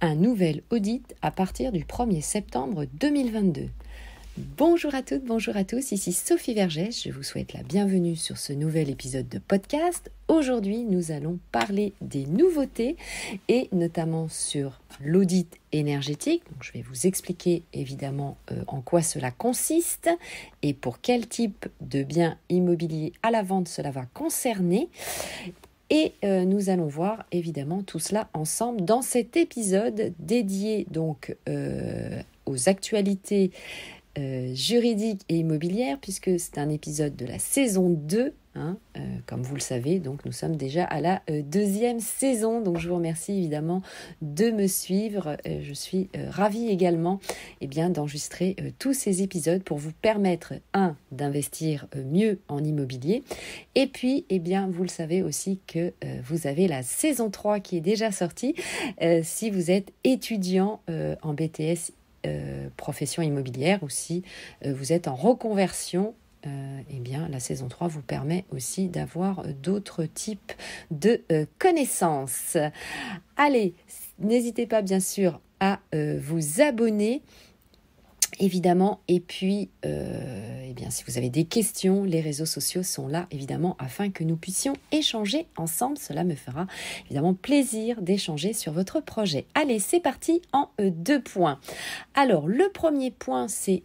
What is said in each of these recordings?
un nouvel audit à partir du 1er septembre 2022. Bonjour à toutes, bonjour à tous, ici Sophie Vergès, je vous souhaite la bienvenue sur ce nouvel épisode de podcast. Aujourd'hui, nous allons parler des nouveautés et notamment sur l'audit énergétique. Donc, je vais vous expliquer évidemment en quoi cela consiste et pour quel type de biens immobiliers à la vente cela va concerner. Et nous allons voir évidemment tout cela ensemble dans cet épisode dédié donc aux actualités juridiques et immobilières, puisque c'est un épisode de la saison 2, comme vous le savez, donc nous sommes déjà à la deuxième saison, donc je vous remercie évidemment de me suivre. Je suis ravie également d'enregistrer tous ces épisodes pour vous permettre, d'investir mieux en immobilier, et puis vous le savez aussi que vous avez la saison 3 qui est déjà sortie, si vous êtes étudiant en BTS profession immobilière, ou si vous êtes en reconversion, la saison 3 vous permet aussi d'avoir d'autres types de connaissances. Allez, n'hésitez pas bien sûr à vous abonner, évidemment, et puis si vous avez des questions, les réseaux sociaux sont là évidemment afin que nous puissions échanger ensemble. Cela me fera évidemment plaisir d'échanger sur votre projet. Allez, c'est parti en 2 points. Alors, le premier point, c'est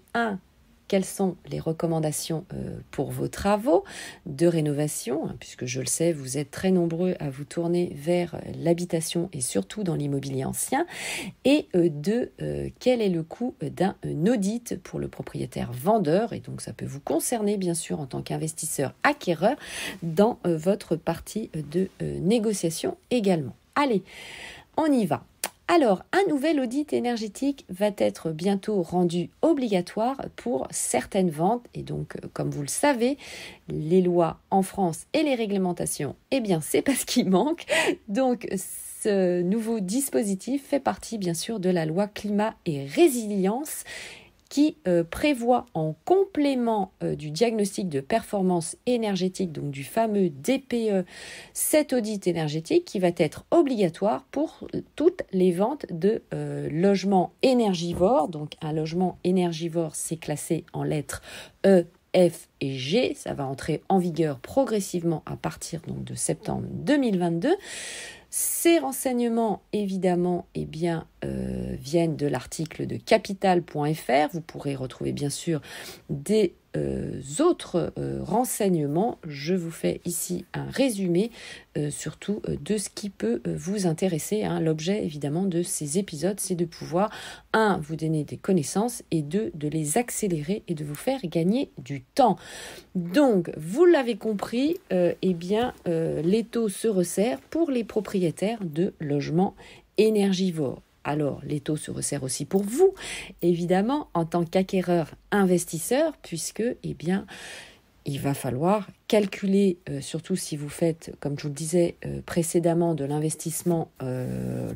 quelles sont les recommandations pour vos travaux de rénovation, puisque je le sais, vous êtes très nombreux à vous tourner vers l'habitation et surtout dans l'immobilier ancien, et quel est le coût d'un audit pour le propriétaire vendeur, et donc ça peut vous concerner bien sûr en tant qu'investisseur acquéreur dans votre partie de négociation également. Allez, on y va. Alors, un nouvel audit énergétique va être bientôt rendu obligatoire pour certaines ventes. Et donc, comme vous le savez, les lois en France et les réglementations, c'est pas ce qui manque. Donc, ce nouveau dispositif fait partie, bien sûr, de la loi climat et résilience qui prévoit en complément du diagnostic de performance énergétique, donc du fameux DPE, cet audit énergétique qui va être obligatoire pour toutes les ventes de logements énergivores. Donc un logement énergivore, c'est classé en lettres E, F et G. Ça va entrer en vigueur progressivement à partir donc, de septembre 2022. Ces renseignements, évidemment, viennent de l'article de capital.fr. Vous pourrez retrouver, bien sûr, des autres renseignements. Je vous fais ici un résumé, surtout de ce qui peut vous intéresser. L'objet, évidemment, de ces épisodes, c'est de pouvoir, vous donner des connaissances, et de les accélérer et de vous faire gagner du temps. Donc, vous l'avez compris, les taux se resserrent pour les propriétaires de logements énergivores. Alors, les taux se resserrent aussi pour vous, évidemment, en tant qu'acquéreur investisseur, puisque, il va falloir calculer, surtout si vous faites, comme je vous le disais précédemment, de l'investissement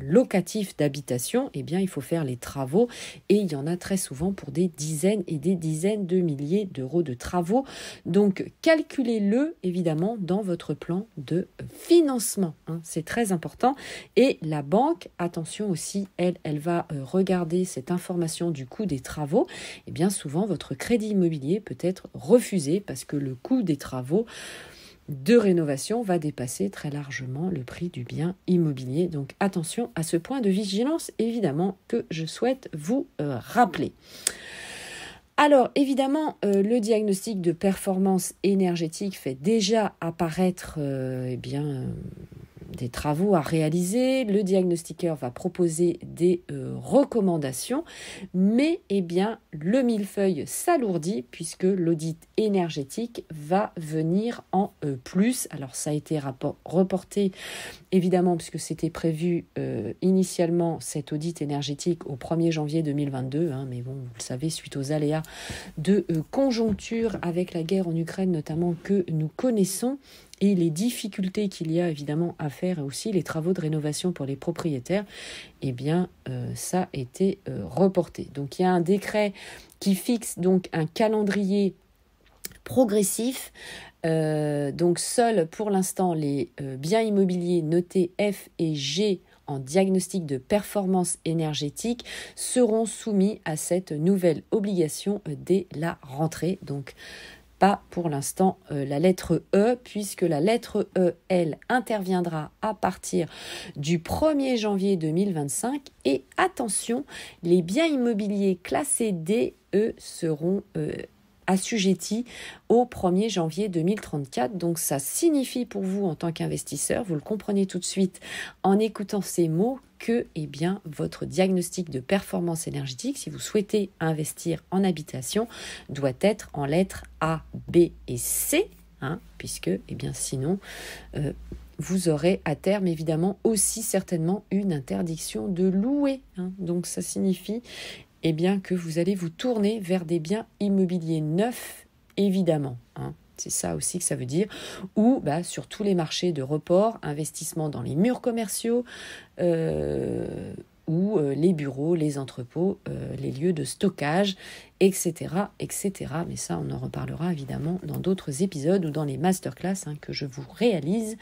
locatif d'habitation, il faut faire les travaux, et il y en a très souvent pour des dizaines et des dizaines de milliers d'euros de travaux. Donc, calculez-le, évidemment, dans votre plan de financement. C'est très important. Et la banque, attention aussi, elle va regarder cette information du coût des travaux. Et bien souvent, votre crédit immobilier peut être refusé parce que le coût des travaux de rénovation va dépasser très largement le prix du bien immobilier. Donc attention à ce point de vigilance, évidemment, que je souhaite vous rappeler. Alors évidemment, le diagnostic de performance énergétique fait déjà apparaître des travaux à réaliser. Le diagnostiqueur va proposer des recommandations, mais le millefeuille s'alourdit puisque l'audit énergétique va venir en plus. Alors ça a été reporté évidemment puisque c'était prévu initialement cet audit énergétique au 1er janvier 2022, mais bon, vous le savez, suite aux aléas de conjoncture avec la guerre en Ukraine notamment que nous connaissons, et les difficultés qu'il y a évidemment à faire, et aussi les travaux de rénovation pour les propriétaires, ça a été reporté. Donc il y a un décret qui fixe donc un calendrier progressif. Donc seuls pour l'instant les biens immobiliers notés F et G en diagnostic de performance énergétique seront soumis à cette nouvelle obligation dès la rentrée. Donc, pas pour l'instant la lettre E, puisque la lettre E, elle, interviendra à partir du 1er janvier 2025. Et attention, les biens immobiliers classés D, eux, seront assujettis au 1er janvier 2034. Donc ça signifie pour vous en tant qu'investisseur, vous le comprenez tout de suite en écoutant ces mots, que votre diagnostic de performance énergétique, si vous souhaitez investir en habitation, doit être en lettres A, B et C, puisque sinon vous aurez à terme évidemment aussi certainement une interdiction de louer. Donc ça signifie que vous allez vous tourner vers des biens immobiliers neufs, évidemment. C'est ça aussi que ça veut dire. Ou sur tous les marchés de report, investissement dans les murs commerciaux, ou les bureaux, les entrepôts, les lieux de stockage, etc., etc. Mais ça, on en reparlera évidemment dans d'autres épisodes ou dans les masterclass que je vous réalise,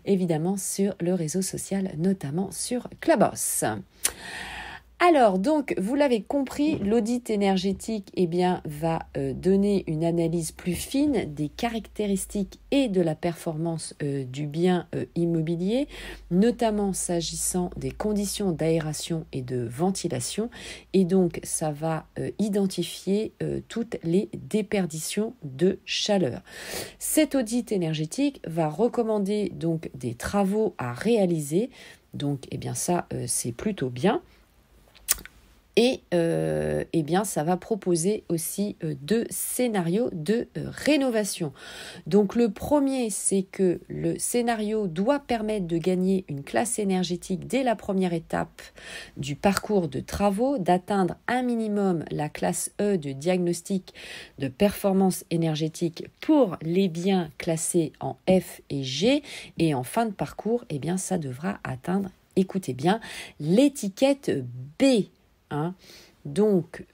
évidemment, sur le réseau social, notamment sur Clubhouse. Alors, donc, vous l'avez compris, l'audit énergétique va donner une analyse plus fine des caractéristiques et de la performance du bien immobilier, notamment s'agissant des conditions d'aération et de ventilation. Et donc, ça va identifier toutes les déperditions de chaleur. Cet audit énergétique va recommander donc des travaux à réaliser. Donc, ça, c'est plutôt bien. Et ça va proposer aussi 2 scénarios de rénovation. Donc le premier, c'est que le scénario doit permettre de gagner une classe énergétique dès la première étape du parcours de travaux, d'atteindre un minimum la classe E de diagnostic de performance énergétique pour les biens classés en F et G. Et en fin de parcours, ça devra atteindre, écoutez bien, l'étiquette B. Donc,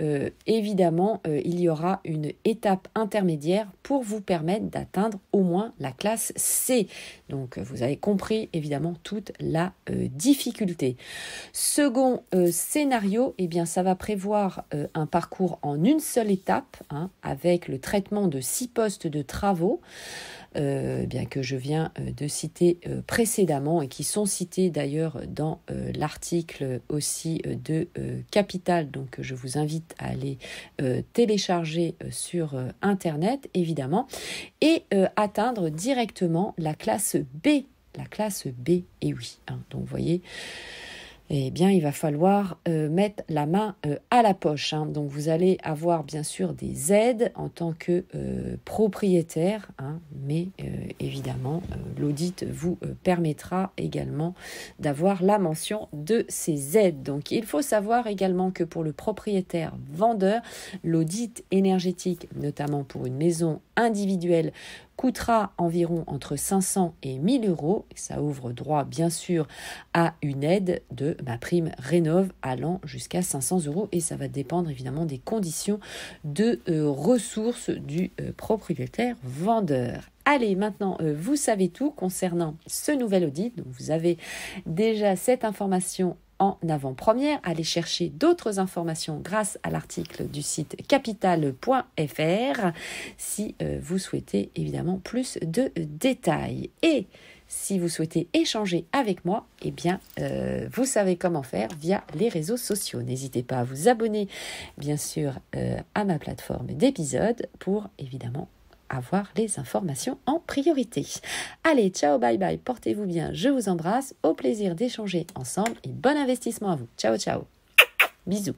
évidemment, il y aura une étape intermédiaire pour vous permettre d'atteindre au moins la classe C. Donc, vous avez compris, évidemment, toute la difficulté. Second scénario, ça va prévoir un parcours en une seule étape, avec le traitement de 6 postes de travaux, que je viens de citer précédemment et qui sont cités d'ailleurs dans l'article aussi de Capital, donc je vous invite à aller télécharger sur internet évidemment, et atteindre directement la classe B. La classe B, et oui, donc vous voyez, il va falloir mettre la main à la poche. Donc, vous allez avoir bien sûr des aides en tant que propriétaire, mais évidemment, l'audit vous permettra également d'avoir la mention de ces aides. Donc, il faut savoir également que pour le propriétaire vendeur, l'audit énergétique, notamment pour une maison individuelle, coûtera environ entre 500 et 1000 euros. Ça ouvre droit, bien sûr, à une aide de ma prime Rénov allant jusqu'à 500 euros. Et ça va dépendre évidemment des conditions de ressources du propriétaire vendeur. Allez, maintenant, vous savez tout concernant ce nouvel audit. Donc, vous avez déjà cette information en avant-première. Allez chercher d'autres informations grâce à l'article du site capital.fr si vous souhaitez évidemment plus de détails. Et si vous souhaitez échanger avec moi, vous savez comment faire via les réseaux sociaux. N'hésitez pas à vous abonner, bien sûr, à ma plateforme d'épisodes pour évidemment avoir les informations en priorité. Allez, ciao, bye bye, portez-vous bien, je vous embrasse, au plaisir d'échanger ensemble et bon investissement à vous. Ciao, ciao. Bisous.